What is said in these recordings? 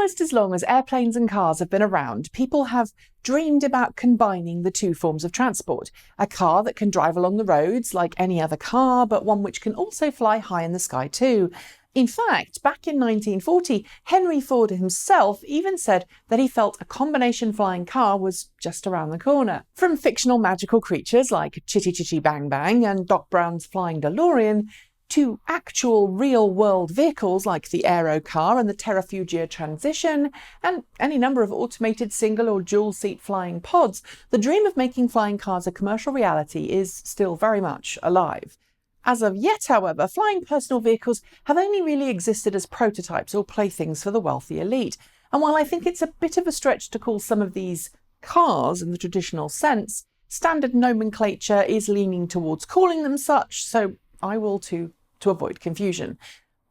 almost as long as airplanes and cars have been around, people have dreamed about combining the two forms of transport. A car that can drive along the roads like any other car, but one which can also fly high in the sky too. In fact, back in 1940, Henry Ford himself even said that he felt a combination flying car was just around the corner. From fictional magical creatures like Chitty Chitty Bang Bang and Doc Brown's flying DeLorean, to actual real-world vehicles like the Aero car and the Terrafugia Transition, and any number of automated single or dual-seat flying pods, the dream of making flying cars a commercial reality is still very much alive. As of yet, however, flying personal vehicles have only really existed as prototypes or playthings for the wealthy elite. And while I think it's a bit of a stretch to call some of these cars in the traditional sense, standard nomenclature is leaning towards calling them such, so I will too, to avoid confusion.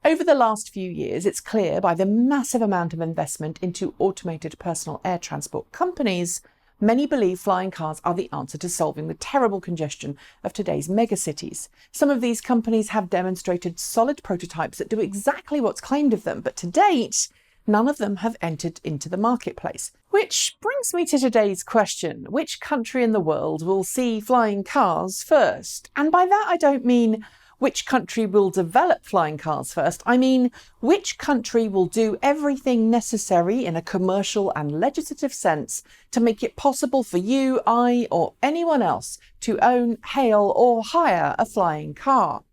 Over the last few years, it's clear by the massive amount of investment into automated personal air transport companies, many believe flying cars are the answer to solving the terrible congestion of today's megacities. Some of these companies have demonstrated solid prototypes that do exactly what's claimed of them, but to date, none of them have entered into the marketplace. Which brings me to today's question: which country in the world will see flying cars first? And by that I don't mean which country will develop flying cars first. I mean, which country will do everything necessary in a commercial and legislative sense to make it possible for you, I, or anyone else to own, hail, or hire a flying car.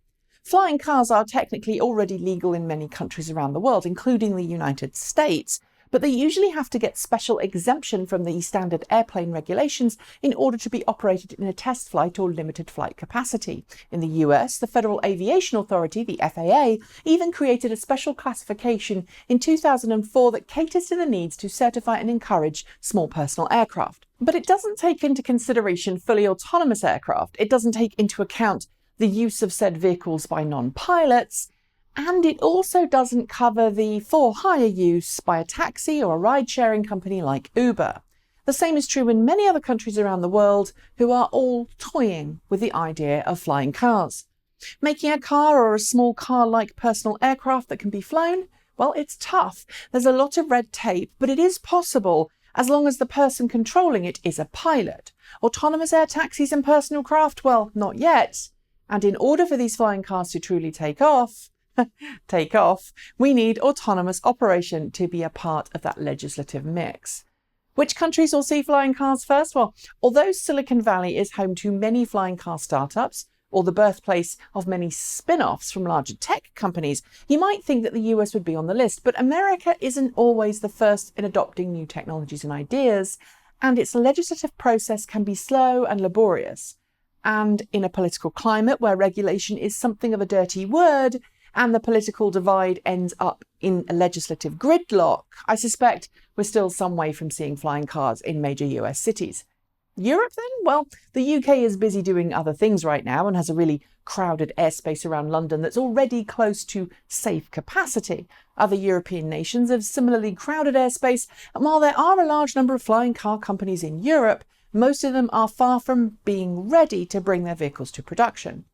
Flying cars are technically already legal in many countries around the world, including the United States, but they usually have to get special exemption from the standard airplane regulations in order to be operated in a test flight or limited flight capacity. In the US, the Federal Aviation Authority, the FAA, even created a special classification in 2004 that caters to the needs to certify and encourage small personal aircraft. But it doesn't take into consideration fully autonomous aircraft. It doesn't take into account the use of said vehicles by non-pilots, and it also doesn't cover the for-hire use by a taxi or a ride-sharing company like Uber. The same is true in many other countries around the world who are all toying with the idea of flying cars. Making a car or a small car-like personal aircraft that can be flown? Well, it's tough. There's a lot of red tape, but it is possible as long as the person controlling it is a pilot. Autonomous air taxis and personal craft? Well, not yet. And in order for these flying cars to truly take off, we need autonomous operation to be a part of that legislative mix. Which countries will see flying cars first? Well, although Silicon Valley is home to many flying car startups, or the birthplace of many spin-offs from larger tech companies, you might think that the US would be on the list, but America isn't always the first in adopting new technologies and ideas, and its legislative process can be slow and laborious. And in a political climate where regulation is something of a dirty word, and the political divide ends up in a legislative gridlock, I suspect we're still some way from seeing flying cars in major US cities. Europe then? Well, the UK is busy doing other things right now and has a really crowded airspace around London that's already close to safe capacity. Other European nations have similarly crowded airspace, and while there are a large number of flying car companies in Europe, most of them are far from being ready to bring their vehicles to production.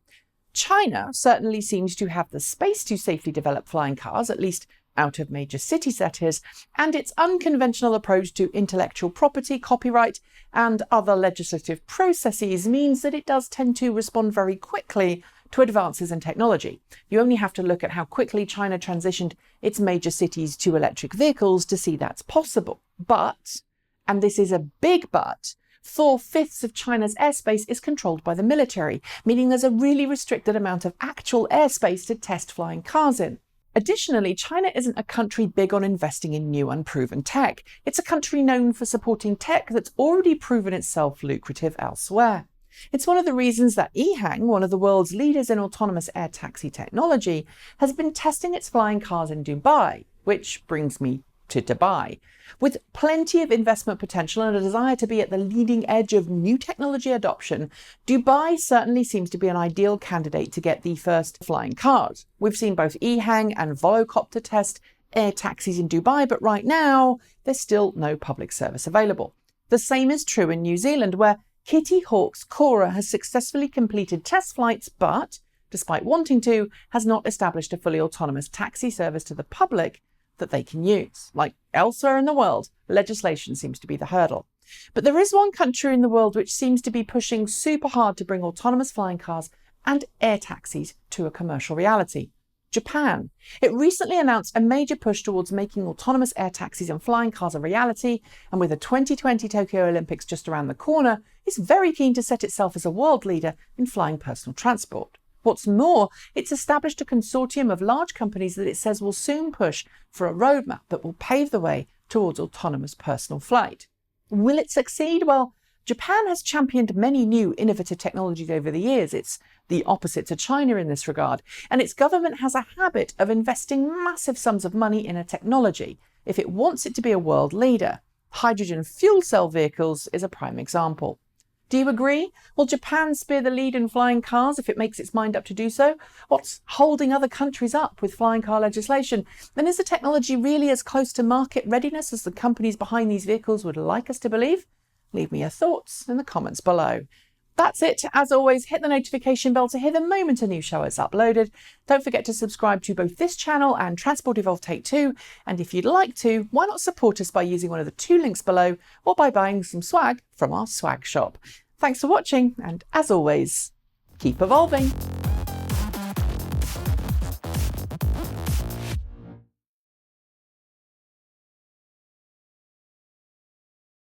China certainly seems to have the space to safely develop flying cars, at least out of major cities that is, and its unconventional approach to intellectual property, copyright, and other legislative processes means that it does tend to respond very quickly to advances in technology. You only have to look at how quickly China transitioned its major cities to electric vehicles to see that's possible. But, and this is a big but, 4/5 of China's airspace is controlled by the military, meaning there's a really restricted amount of actual airspace to test flying cars in. Additionally, China isn't a country big on investing in new unproven tech. It's a country known for supporting tech that's already proven itself lucrative elsewhere. It's one of the reasons that EHang, one of the world's leaders in autonomous air taxi technology, has been testing its flying cars in Dubai, which brings me to Dubai. With plenty of investment potential and a desire to be at the leading edge of new technology adoption, Dubai certainly seems to be an ideal candidate to get the first flying cars. We've seen both EHang and Volocopter test air taxis in Dubai, but right now there's still no public service available. The same is true in New Zealand, where Kitty Hawk's Cora has successfully completed test flights, but, despite wanting to, has not established a fully autonomous taxi service to the public, that they can use. Like elsewhere in the world, legislation seems to be the hurdle. But there is one country in the world which seems to be pushing super hard to bring autonomous flying cars and air taxis to a commercial reality. Japan. It recently announced a major push towards making autonomous air taxis and flying cars a reality, and with the 2020 Tokyo Olympics just around the corner, is very keen to set itself as a world leader in flying personal transport. What's more, it's established a consortium of large companies that it says will soon push for a roadmap that will pave the way towards autonomous personal flight. Will it succeed? Well, Japan has championed many new innovative technologies over the years. It's the opposite to China in this regard, and its government has a habit of investing massive sums of money in a technology if it wants it to be a world leader. Hydrogen fuel cell vehicles is a prime example. Do you agree? Will Japan spear the lead in flying cars if it makes its mind up to do so? What's holding other countries up with flying car legislation? And is the technology really as close to market readiness as the companies behind these vehicles would like us to believe? Leave me your thoughts in the comments below. That's it. As always, hit the notification bell to hear the moment a new show is uploaded. Don't forget to subscribe to both this channel and Transport Evolved Take 2. And if you'd like to, why not support us by using one of the 2 links below or by buying some swag from our swag shop. Thanks for watching, and as always, keep evolving.